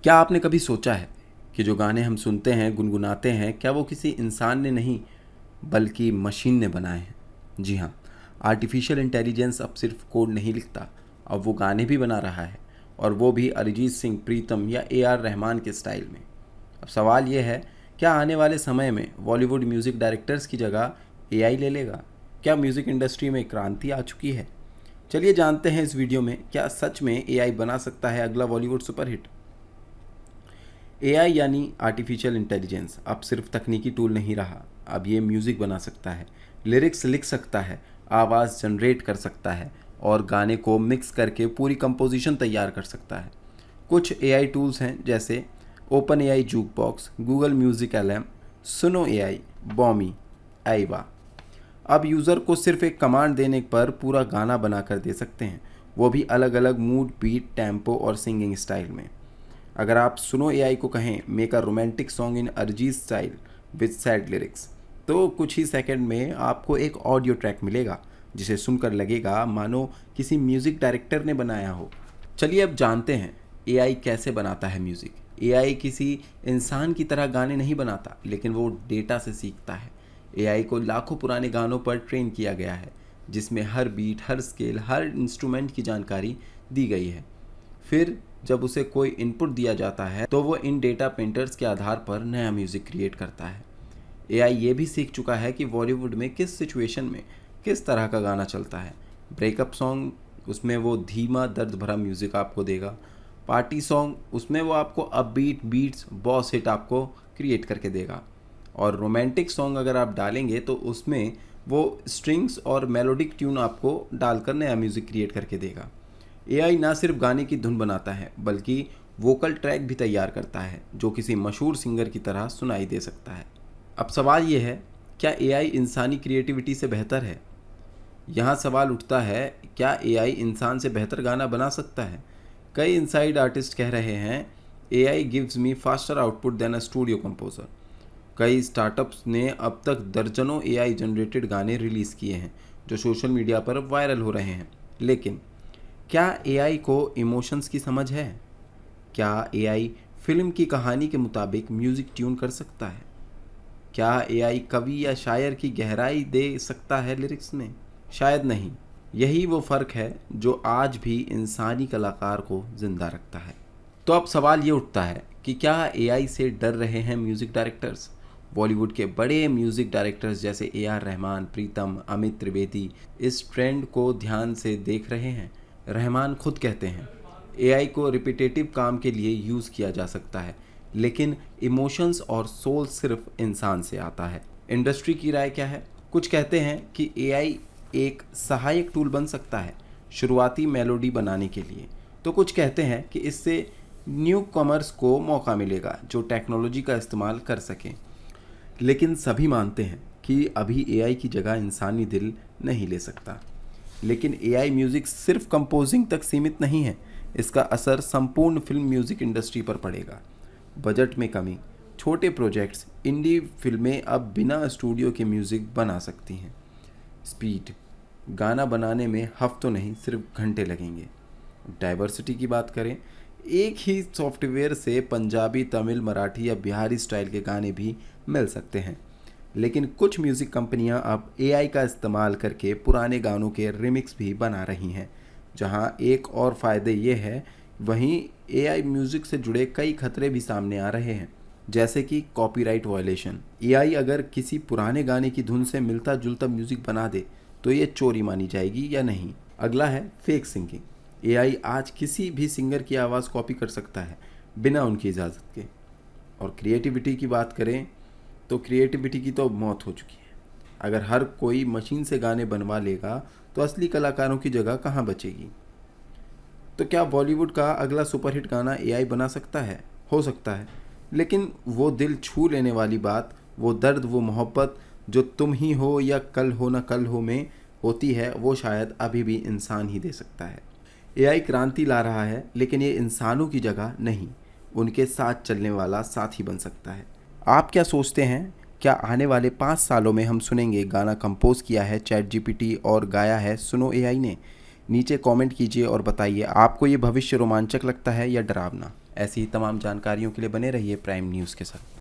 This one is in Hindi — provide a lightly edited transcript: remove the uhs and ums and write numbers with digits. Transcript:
क्या आपने कभी सोचा है कि जो गाने हम सुनते हैं, गुनगुनाते हैं, क्या वो किसी इंसान ने नहीं बल्कि मशीन ने बनाए हैं? जी हाँ, आर्टिफिशियल इंटेलिजेंस अब सिर्फ कोड नहीं लिखता, अब वो गाने भी बना रहा है, और वो भी अरिजीत सिंह, प्रीतम या AR रहमान के स्टाइल में। अब सवाल ये है, क्या आने वाले समय में बॉलीवुड म्यूज़िक डायरेक्टर्स की जगह AI ले लेगा? क्या म्यूज़िक इंडस्ट्री में क्रांति आ चुकी है? चलिए जानते हैं इस वीडियो में, क्या सच में AI बना सकता है अगला बॉलीवुड सुपरहिट? AI यानी आर्टिफिशियल इंटेलिजेंस अब सिर्फ तकनीकी टूल नहीं रहा, अब ये म्यूज़िक बना सकता है, लिरिक्स लिख सकता है, आवाज़ जनरेट कर सकता है और गाने को मिक्स करके पूरी कंपोजिशन तैयार कर सकता है। कुछ AI टूल्स हैं जैसे open AI juke box, Google music LM, सुनो AI, बॉमी, आइवा। अब यूज़र को सिर्फ एक कमांड देने पर पूरा गाना बना कर दे सकते हैं, वो भी अलग अलग मूड, बीट, टेम्पो और सिंगिंग स्टाइल में। अगर आप सुनो AI को कहें make a romantic song in Arijit style with sad lyrics, तो कुछ ही सेकंड में आपको एक ऑडियो ट्रैक मिलेगा जिसे सुनकर लगेगा मानो किसी म्यूज़िक डायरेक्टर ने बनाया हो। चलिए अब जानते हैं AI कैसे बनाता है म्यूज़िक। AI किसी इंसान की तरह गाने नहीं बनाता, लेकिन वो डेटा से सीखता है। AI को लाखों पुराने गानों पर ट्रेन किया गया है, जिसमें हर बीट, हर स्केल, हर इंस्ट्रूमेंट की जानकारी दी गई है। फिर जब उसे कोई इनपुट दिया जाता है तो वो इन डेटा पेंटर्स के आधार पर नया म्यूज़िक क्रिएट करता है। AI ये भी सीख चुका है कि बॉलीवुड में किस सिचुएशन में किस तरह का गाना चलता है। ब्रेकअप सॉन्ग, उसमें वो धीमा दर्द भरा म्यूज़िक आपको देगा। पार्टी सॉन्ग, उसमें वो आपको अपबीट बीट्स, बॉस हिट आपको क्रिएट करके देगा। और रोमांटिक सॉन्ग अगर आप डालेंगे तो उसमें वो स्ट्रिंग्स और मेलोडिक ट्यून आपको डालकर नया म्यूज़िक क्रिएट करके देगा। AI ना सिर्फ गाने की धुन बनाता है, बल्कि वोकल ट्रैक भी तैयार करता है जो किसी मशहूर सिंगर की तरह सुनाई दे सकता है। अब सवाल ये है, क्या AI इंसानी क्रिएटिविटी से बेहतर है? यहाँ सवाल उठता है, क्या AI इंसान से बेहतर गाना बना सकता है? कई इनसाइड आर्टिस्ट कह रहे हैं AI gives me faster output than a studio composer. कई स्टार्टअप्स ने अब तक दर्जनों AI जनरेटेड गाने रिलीज़ किए हैं जो सोशल मीडिया पर वायरल हो रहे हैं। लेकिन क्या AI को इमोशंस की समझ है? क्या AI फिल्म की कहानी के मुताबिक म्यूज़िक ट्यून कर सकता है? क्या AI कवि या शायर की गहराई दे सकता है लिरिक्स में? शायद नहीं। यही वो फ़र्क है जो आज भी इंसानी कलाकार को ज़िंदा रखता है। तो अब सवाल ये उठता है कि क्या AI से डर रहे हैं म्यूज़िक डायरेक्टर्स? बॉलीवुड के बड़े म्यूज़िक डायरेक्टर्स जैसे AR रहमान, प्रीतम, अमित त्रिवेदी इस ट्रेंड को ध्यान से देख रहे हैं। रहमान खुद कहते हैं AI को रिपीटेटिव काम के लिए यूज़ किया जा सकता है, लेकिन इमोशंस और सोल सिर्फ इंसान से आता है। इंडस्ट्री की राय क्या है? कुछ कहते हैं कि AI एक सहायक टूल बन सकता है शुरुआती मेलोडी बनाने के लिए, तो कुछ कहते हैं कि इससे न्यू कमर्स को मौका मिलेगा जो टेक्नोलॉजी का इस्तेमाल कर सकें। लेकिन सभी मानते हैं कि अभी AI की जगह इंसानी दिल नहीं ले सकता। लेकिन AI म्यूज़िक सिर्फ कंपोजिंग तक सीमित नहीं है, इसका असर संपूर्ण फिल्म म्यूज़िक इंडस्ट्री पर पड़ेगा। बजट में कमी, छोटे प्रोजेक्ट्स, इंडी फिल्में अब बिना स्टूडियो के म्यूज़िक बना सकती हैं। स्पीड, गाना बनाने में हफ्तों नहीं सिर्फ घंटे लगेंगे। डाइवर्सिटी की बात करें, एक ही सॉफ्टवेयर से पंजाबी, तमिल, मराठी या बिहारी स्टाइल के गाने भी मिल सकते हैं। लेकिन कुछ म्यूज़िक कंपनियां अब AI का इस्तेमाल करके पुराने गानों के रिमिक्स भी बना रही हैं। जहां एक और फ़ायदे ये है, वहीं AI म्यूज़िक से जुड़े कई खतरे भी सामने आ रहे हैं, जैसे कि कॉपीराइट वायलेशन। AI अगर किसी पुराने गाने की धुन से मिलता जुलता म्यूज़िक बना दे तो ये चोरी मानी जाएगी या नहीं। अगला है फेक सिंगिंग। AI आज किसी भी सिंगर की आवाज़ कॉपी कर सकता है बिना उनकी इजाज़त के। और क्रिएटिविटी की बात करें तो क्रिएटिविटी की तो मौत हो चुकी है। अगर हर कोई मशीन से गाने बनवा लेगा तो असली कलाकारों की जगह कहाँ बचेगी? तो क्या बॉलीवुड का अगला सुपरहिट गाना AI बना सकता है? हो सकता है, लेकिन वो दिल छू लेने वाली बात, वो दर्द, वो मोहब्बत जो तुम ही हो या कल हो ना कल हो में होती है, वो शायद अभी भी इंसान ही दे सकता है। AI क्रांति ला रहा है, लेकिन ये इंसानों की जगह नहीं, उनके साथ चलने वाला साथी बन सकता है। आप क्या सोचते हैं? क्या आने वाले 5 सालों में हम सुनेंगे गाना कंपोज किया है ChatGPT और गाया है सुनो AI ने? नीचे कमेंट कीजिए और बताइए आपको ये भविष्य रोमांचक लगता है या डरावना। ऐसी ही तमाम जानकारियों के लिए बने रहिए प्राइम न्यूज़ के साथ।